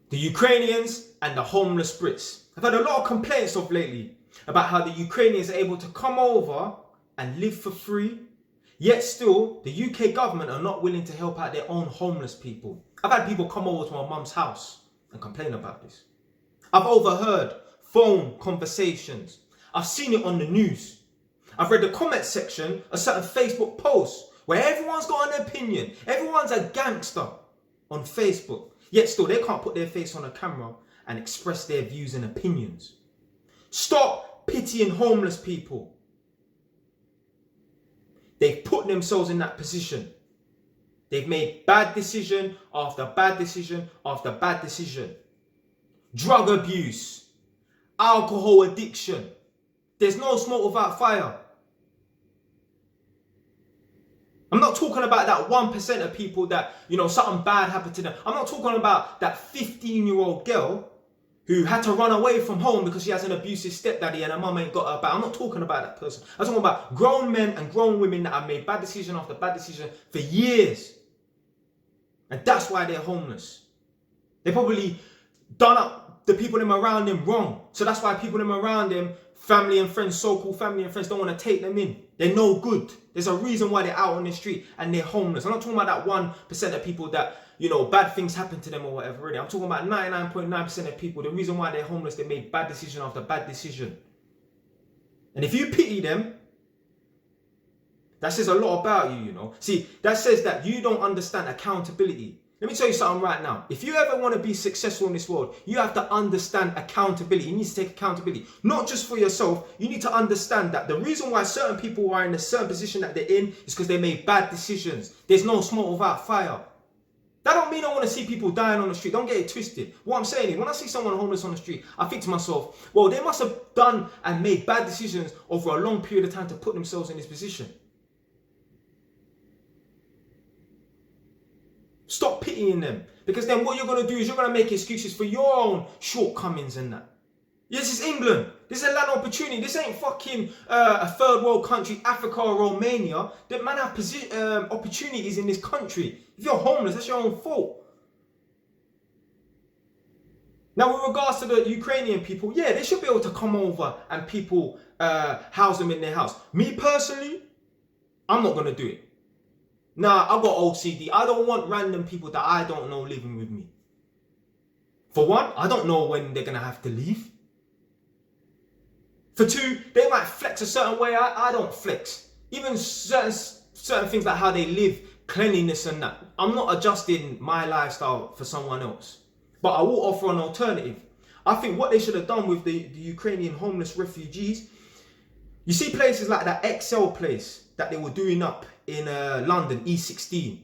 The Ukrainians and the homeless Brits. I've had a lot of complaints of lately about how the Ukrainians are able to come over and live for free, yet still the UK government are not willing to help out their own homeless people. I've had people come over to my mum's house and complain about this. I've overheard phone conversations. I've seen it on the news. I've read the comment section of certain Facebook posts where everyone's got an opinion. Everyone's a gangster on Facebook. Yet still, they can't put their face on a camera and express their views and opinions. Stop pitying homeless people. They've put themselves in that position. They've made bad decision after bad decision after bad decision. Drug abuse, alcohol addiction. There's no smoke without fire. I'm not talking about that 1% of people that, something bad happened to them. I'm not talking about that 15-year-old girl who had to run away from home because she has an abusive stepdaddy and her mum ain't got her back. I'm not talking about that person. I'm talking about grown men and grown women that have made bad decision after bad decision for years. And that's why they're homeless. They probably done up the people them around them wrong. So that's why people them around them, family and friends, so-called family and friends, don't want to take them in. They're no good. There's a reason why they're out on the street and they're homeless. I'm not talking about that 1% of people that, bad things happen to them or whatever. Really. I'm talking about 99.9% of people. The reason why they're homeless, they made bad decision after bad decision. And if you pity them, that says a lot about you, See, that says that you don't understand accountability. Let me tell you something right now. If you ever want to be successful in this world, you have to understand accountability. You need to take accountability, not just for yourself. You need to understand that the reason why certain people are in a certain position that they're in is because they made bad decisions. There's no smoke without fire. That don't mean I want to see people dying on the street. Don't get it twisted. What I'm saying is, when I see someone homeless on the street, I think to myself, well, they must have done and made bad decisions over a long period of time to put themselves in this position. Stop pitying them. Because then what you're going to do is you're going to make excuses for your own shortcomings and that. This is England. This is a land of opportunity. This ain't fucking a third world country, Africa or Romania. That man have opportunities in this country. If you're homeless, that's your own fault. Now, with regards to the Ukrainian people, yeah, they should be able to come over and people house them in their house. Me personally, I'm not going to do it. Nah, I've got OCD. I don't want random people that I don't know living with me. For one, I don't know when they're going to have to leave. For two, they might flex a certain way. I don't flex. Even certain things like how they live, cleanliness and that. I'm not adjusting my lifestyle for someone else. But I will offer an alternative. I think what they should have done with the Ukrainian homeless refugees, you see places like that Excel place that they were doing up in London, E16.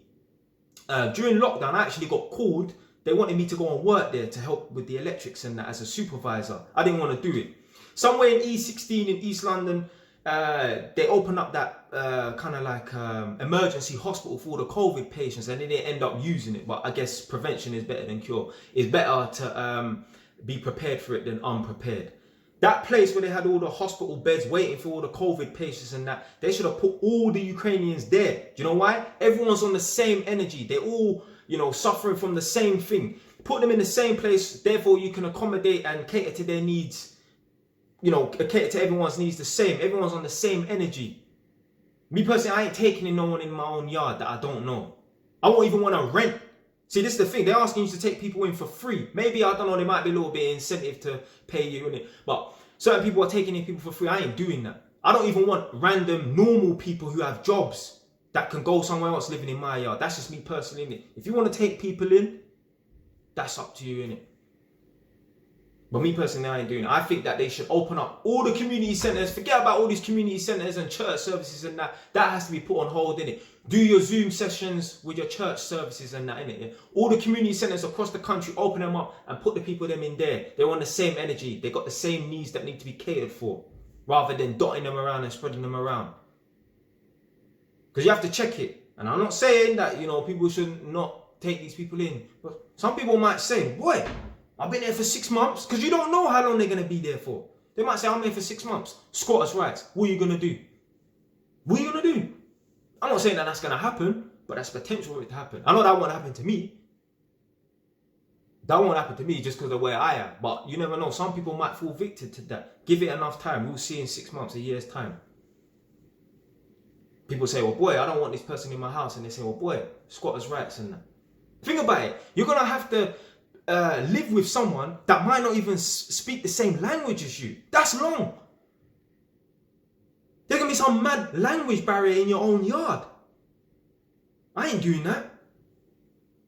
During lockdown, I actually got called. They wanted me to go and work there to help with the electrics and that as a supervisor. I didn't want to do it. Somewhere in E16 in East London, they opened up that kind of like emergency hospital for all the COVID patients, and then they end up using it. But I guess prevention is better than cure. It's better to be prepared for it than unprepared. That place where they had all the hospital beds waiting for all the COVID patients and that, they should have put all the Ukrainians there. Do you know why? Everyone's on the same energy. They're all, suffering from the same thing. Put them in the same place, therefore you can accommodate and cater to their needs. Cater to everyone's needs the same. Everyone's on the same energy. Me personally, I ain't taking in no one in my own yard that I don't know. I won't even want to rent. See, this is the thing. They're asking you to take people in for free. Maybe, I don't know, there might be a little bit of incentive to pay you in it. But certain people are taking in people for free. I ain't doing that. I don't even want random, normal people who have jobs that can go somewhere else living in my yard. That's just me personally, innit? If you want to take people in, that's up to you, innit? But me personally, I ain't doing it. I think that they should open up all the community centres. Forget about all these community centres and church services and that. That has to be put on hold, innit? Do your Zoom sessions with your church services and that, innit? Yeah? All the community centres across the country, open them up and put the people them in there. They're on the same energy. They got the same needs that need to be catered for, rather than dotting them around and spreading them around. Because you have to check it. And I'm not saying that, people should not take these people in. But some people might say, boy, I've been there for 6 months. Because you don't know how long they're going to be there for. They might say, I'm here for 6 months. Squatters' rights. What are you going to do? What are you going to do? I'm not saying that that's going to happen, but that's potential for it to happen. I know that won't happen to me. That won't happen to me just because of where I am. But you never know. Some people might fall victim to that. Give it enough time. We'll see in 6 months, a year's time. People say, well, boy, I don't want this person in my house. And they say, well, boy, squatters' rights and that. Think about it. You're going to have to live with someone that might not even speak the same language as you. That's long. There's going to be some mad language barrier in your own yard. I ain't doing that.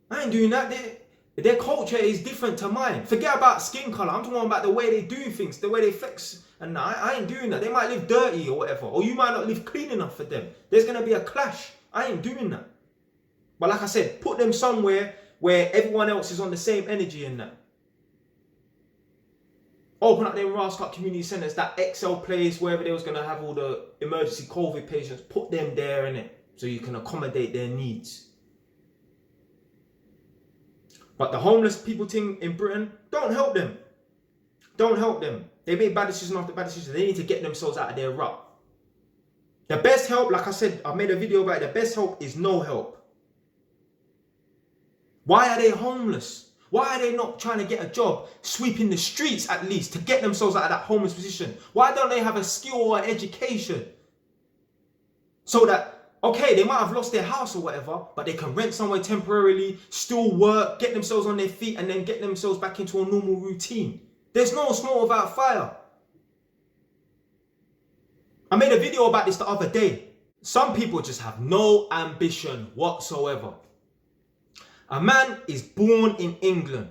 I ain't doing that. Their culture is different to mine. Forget about skin color. I'm talking about the way they do things, the way they flex. And I ain't doing that. They might live dirty or whatever. Or you might not live clean enough for them. There's going to be a clash. I ain't doing that. But like I said, put them somewhere where everyone else is on the same energy and that. Open up their Rascal community centers, that Excel place, wherever they was going to have all the emergency COVID patients. Put them there, innit? So you can accommodate their needs. But the homeless people thing in Britain, don't help them. Don't help them. They made bad decisions after bad decisions. They need to get themselves out of their rut. The best help, like I said, I made a video about it. The best help is no help. Why are they homeless? Why are they not trying to get a job, sweeping the streets at least, to get themselves out of that homeless position? Why don't they have a skill or an education? So that, okay, they might have lost their house or whatever, but they can rent somewhere temporarily, still work, get themselves on their feet, and then get themselves back into a normal routine. There's no smoke without fire. I made a video about this the other day. Some people just have no ambition whatsoever. A man is born in England.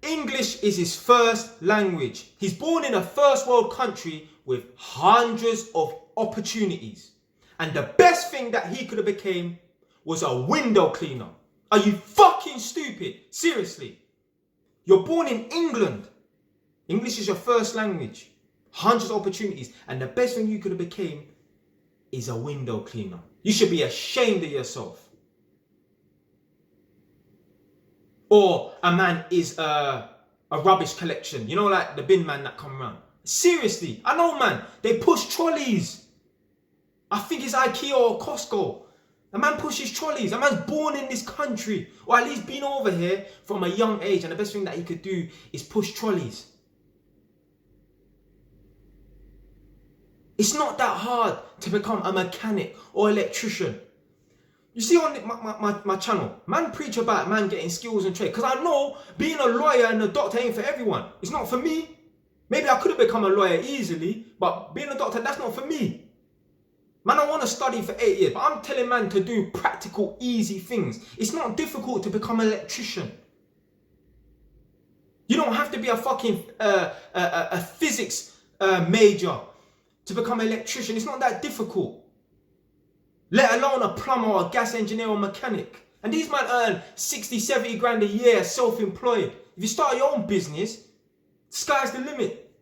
English is his first language. He's born in a first world country with hundreds of opportunities. And the best thing that he could have became was a window cleaner. Are you fucking stupid? Seriously. You're born in England. English is your first language. Hundreds of opportunities. And the best thing you could have became is a window cleaner. You should be ashamed of yourself. Or a man is a rubbish collection. You know, like the bin man that come around. Seriously. I know, man. They push trolleys. I think it's IKEA or Costco. A man pushes trolleys. A man's born in this country. Or at least been over here from a young age. And the best thing that he could do is push trolleys. It's not that hard to become a mechanic or electrician. You see on my channel, man preach about man getting skills and trade. Because I know being a lawyer and a doctor ain't for everyone. It's not for me. Maybe I could have become a lawyer easily, but being a doctor, that's not for me. Man, I want to study for 8 years, but I'm telling man to do practical, easy things. It's not difficult to become an electrician. You don't have to be a fucking a physics major to become an electrician. It's not that difficult. Let alone a plumber or a gas engineer or mechanic. And these men earn 60, 70 grand a year self-employed. If you start your own business, sky's the limit.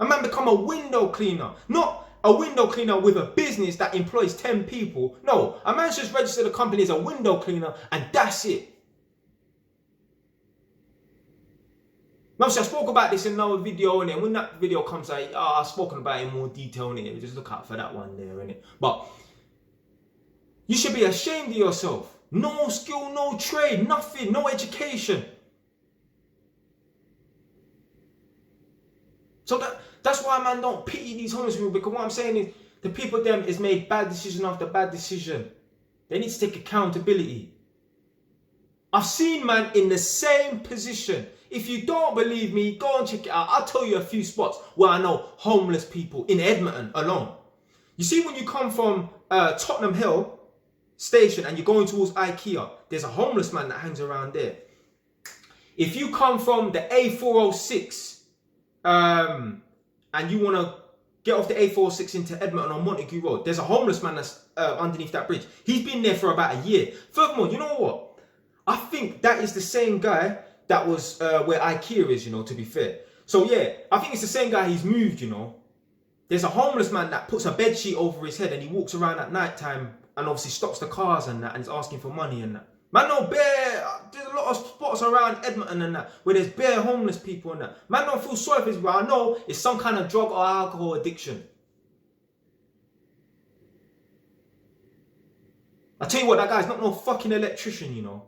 A man become a window cleaner. Not a window cleaner with a business that employs 10 people. No, a man's just registered a company as a window cleaner and that's it. Now, so I spoke about this in another video, and then when that video comes out, I've spoken about it in more detail, innit? Just look out for that one there, innit? But you should be ashamed of yourself. No skill, no trade, nothing, no education. So that's why, man, don't pity these homeless people, because what I'm saying is the people them is made bad decision after bad decision. They need to take accountability. I've seen man in the same position. If you don't believe me, go and check it out. I'll tell you a few spots where I know homeless people in Edmonton alone. You see, when you come from Tottenham Hill station and you're going towards IKEA, there's a homeless man that hangs around there. If you come from the A406 and you want to get off the A406 into Edmonton on Montague Road, there's a homeless man that's underneath that bridge. He's been there for about a year. Furthermore, you know what? I think that is the same guy that was where IKEA is, you know, to be fair. So yeah, I think it's the same guy. He's moved, you know. There's a homeless man that puts a bed sheet over his head and he walks around at night time and obviously stops the cars and that and is asking for money and that. Man, no bare, there's a lot of spots around Edmonton and that where there's bare homeless people and that. Man, don't feel sorry for this, but I know it's some kind of drug or alcohol addiction. I tell you what, that guy's not no fucking electrician, you know.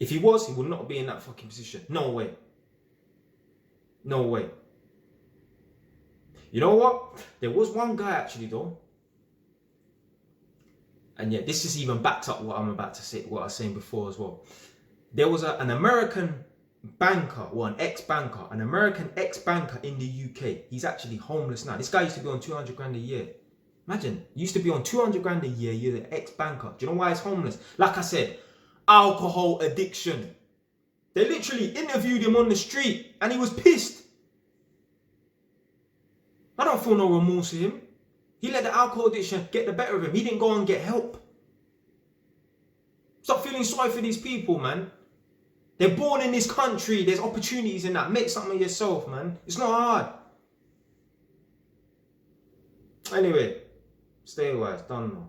If he was, he would not be in that fucking position. No way. No way. You know what? There was one guy actually though. And yeah, this is even backed up what I'm about to say, what I was saying before as well. There was an American banker, or an ex-banker, an American ex-banker in the UK. He's actually homeless now. This guy used to be on 200 grand a year. Imagine, he used to be on 200 grand a year, you're the ex-banker. Do you know why he's homeless? Like I said, alcohol addiction. They literally interviewed him on the street and he was pissed. I don't feel no remorse for him. He let the alcohol addiction get the better of him. He didn't go and get help. Stop feeling sorry for these people, man. They're born in this country. There's opportunities in that. Make something of yourself, man. It's not hard. Anyway, stay wise. Done now.